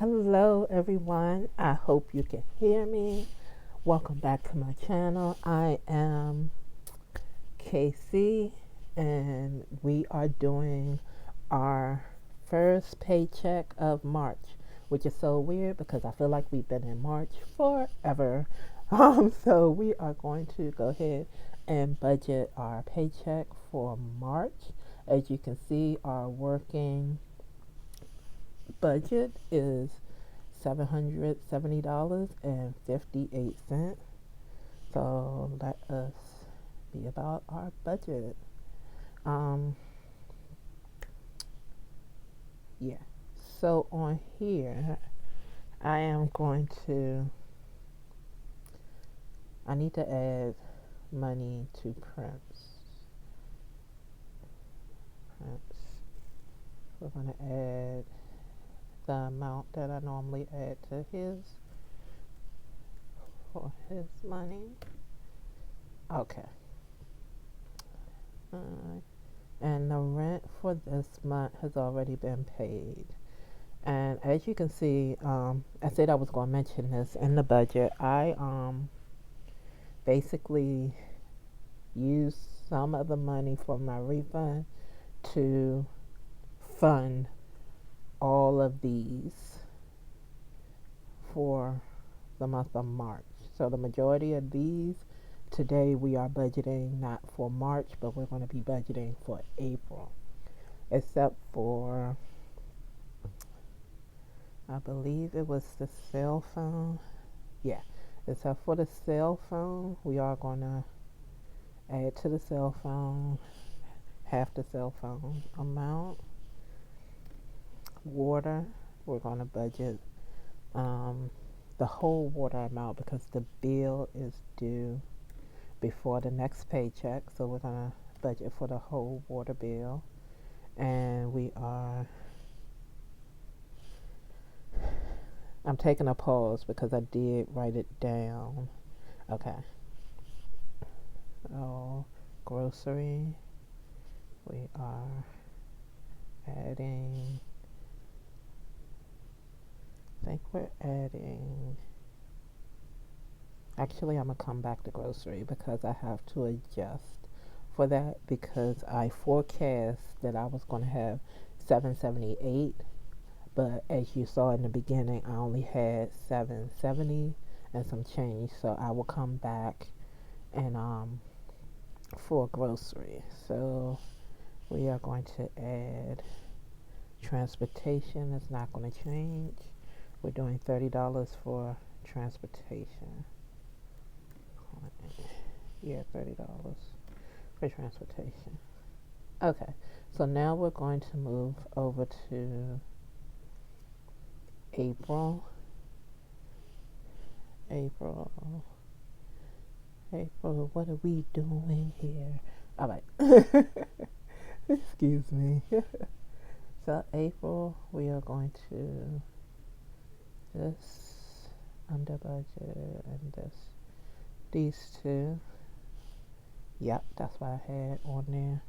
Hello everyone, I hope you can hear me. Welcome back to my channel. I am KC and we are doing our first paycheck of March, which is so weird because I feel like we've been in March forever. So we are going to go ahead and budget our paycheck for March. As you can see, our working budget is $770.58. So let us be about our budget. Um, yeah. So on here, I need to add money to Prince. We're going to add the amount that I normally add to his for his money. Okay. And the rent for this month has already been paid. And as you can see, I said I was going to mention this in the budget. I basically used some of the money from my refund to fund all of these for the month of March. So the majority of these, today we are budgeting not for March, but we're going to be budgeting for April. Except for, I believe it was the cell phone. Yeah, except for the cell phone, we are going to add to the cell phone half the cell phone amount. Water, we're going to budget the whole water amount because the bill is due before the next paycheck. So we're going to budget for the whole water bill. And I'm taking a pause because I did write it down. Okay. So, grocery, we are adding, I think we're adding, actually I'm going to come back to grocery because I have to adjust for that because I forecast that I was going to have 778, but as you saw in the beginning, I only had 770 and some change, so I will come back and for grocery. So we are going to add transportation. It's not going to change. We're doing $30 for transportation. Yeah, $30 for transportation. Okay, so now we're going to move over to April. April, what are we doing here? All right. Excuse me. So April, we are going to this under budget and these two. Yep, that's what I had on there.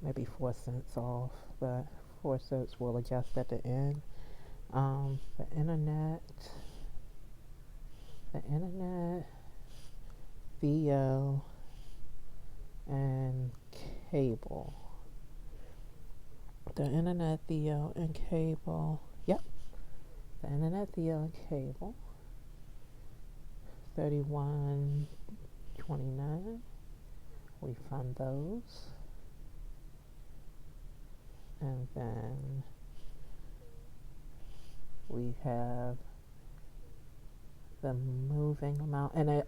Maybe 4 cents off, but 4 cents will adjust at the end. The internet, VO, and cable. The internet, VO, and cable. Yep. The internet, VO, and cable. $31.29. We fund those. And then we have the moving amount. And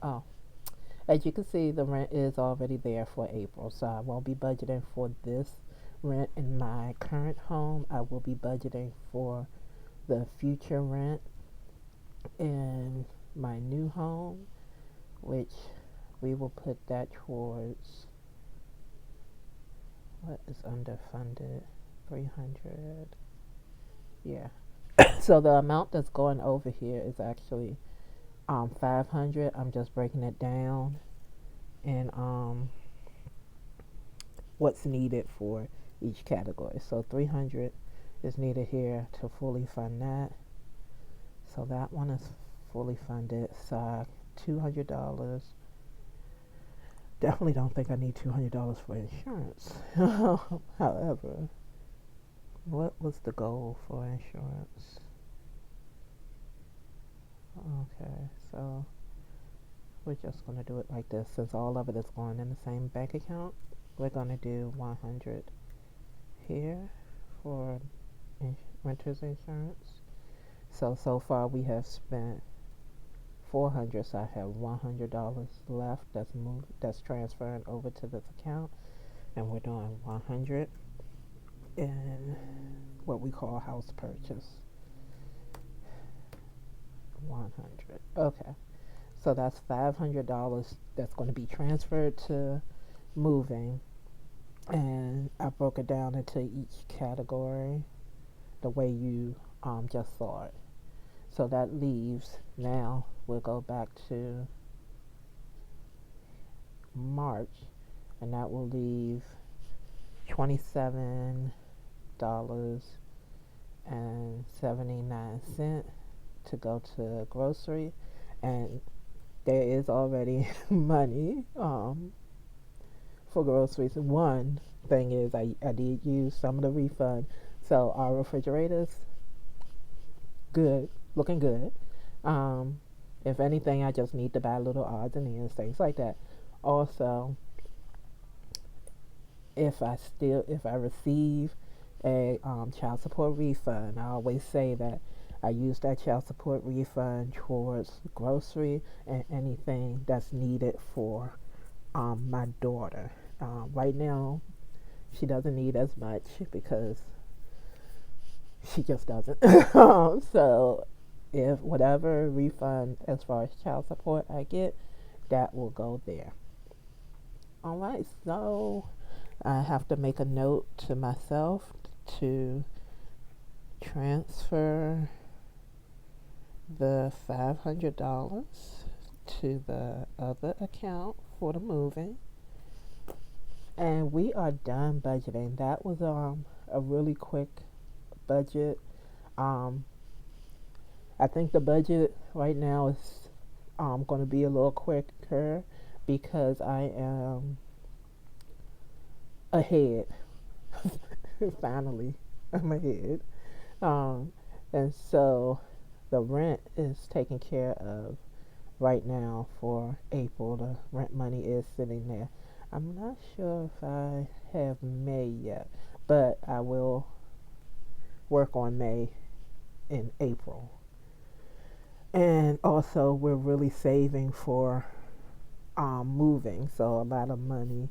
as you can see, the rent is already there for April. So I won't be budgeting for this rent in my current home. I will be budgeting for the future rent in my new home, which we will put that towards what is underfunded, 300. Yeah. So the amount that's going over here is actually 500. I'm just breaking it down and what's needed for each category. So 300 is needed here to fully fund that. So that one is fully funded. So $200. Definitely don't think I need $200 for insurance. However, what was the goal for insurance? Okay, so we're just going to do it like this. Since all of it is going in the same bank account, we're going to do 100 here for renter's insurance. So far we have spent 400, so I have $100 left that's transferring over to this account, and we're doing 100 in what we call house purchase. 100. Okay, so that's $500 that's going to be transferred to moving, and I broke it down into each category the way you just saw it. So that leaves, now we'll go back to March, and that will leave $27.79 to go to grocery. And there is already money for groceries. One thing is I did use some of the refund. So our refrigerators, good, looking good. If anything, I just need to buy little odds and ends, things like that. Also, if I receive a child support refund, I always say that I use that child support refund towards grocery and anything that's needed for my daughter. Right now, she doesn't need as much because she just doesn't. So if whatever refund as far as child support I get, that will go there. All right, so I have to make a note to myself to transfer the $500 to the other account for the moving. And we are done budgeting. That was a really quick budget. I think the budget right now is going to be a little quicker because I am ahead. Finally, I'm ahead. And so the rent is taken care of right now for April. The rent money is sitting there. I'm not sure if I have May yet, but I will work on May in April. And also, we're really saving for moving, so a lot of money.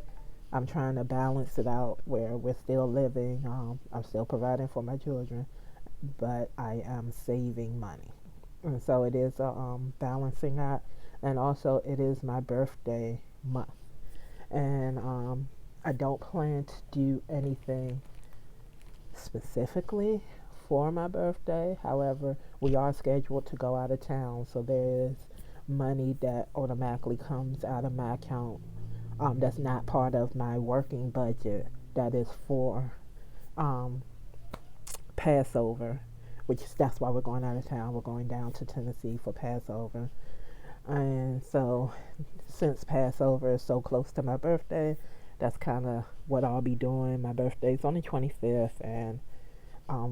I'm trying to balance it out where we're still living. I'm still providing for my children, but I am saving money. And so it is balancing that. And also, it is my birthday month. And I don't plan to do anything specifically for my birthday. However, we are scheduled to go out of town, so there is money that automatically comes out of my account that's not part of my working budget, that is for Passover, that's why we're going out of town. We're going down to Tennessee for Passover. And so since Passover is so close to my birthday, that's kind of what I'll be doing. My birthday's on the 25th, and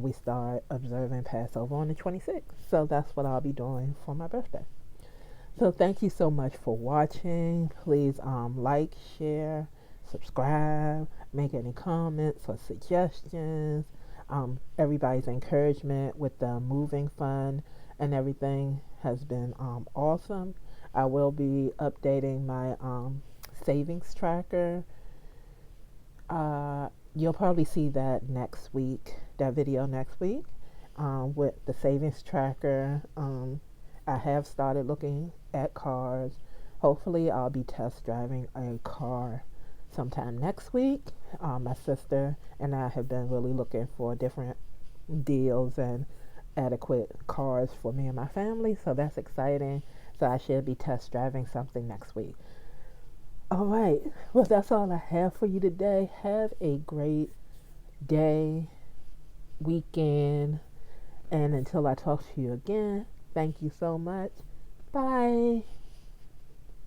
we start observing Passover on the 26th. So that's what I'll be doing for my birthday. So thank you so much for watching. Please like, share, subscribe, make any comments or suggestions. Everybody's encouragement with the moving fund and everything has been awesome. I will be updating my savings tracker. You'll probably see that next week, that video next week with the savings tracker. I have started looking at cars. Hopefully I'll be test driving a car sometime next week. My sister and I have been really looking for different deals and adequate cars for me and my family, so that's exciting. So I should be test driving something next week. All right, well, that's all I have for you today. Have a great day. weekend. And until I talk to you again, thank you so much. Bye.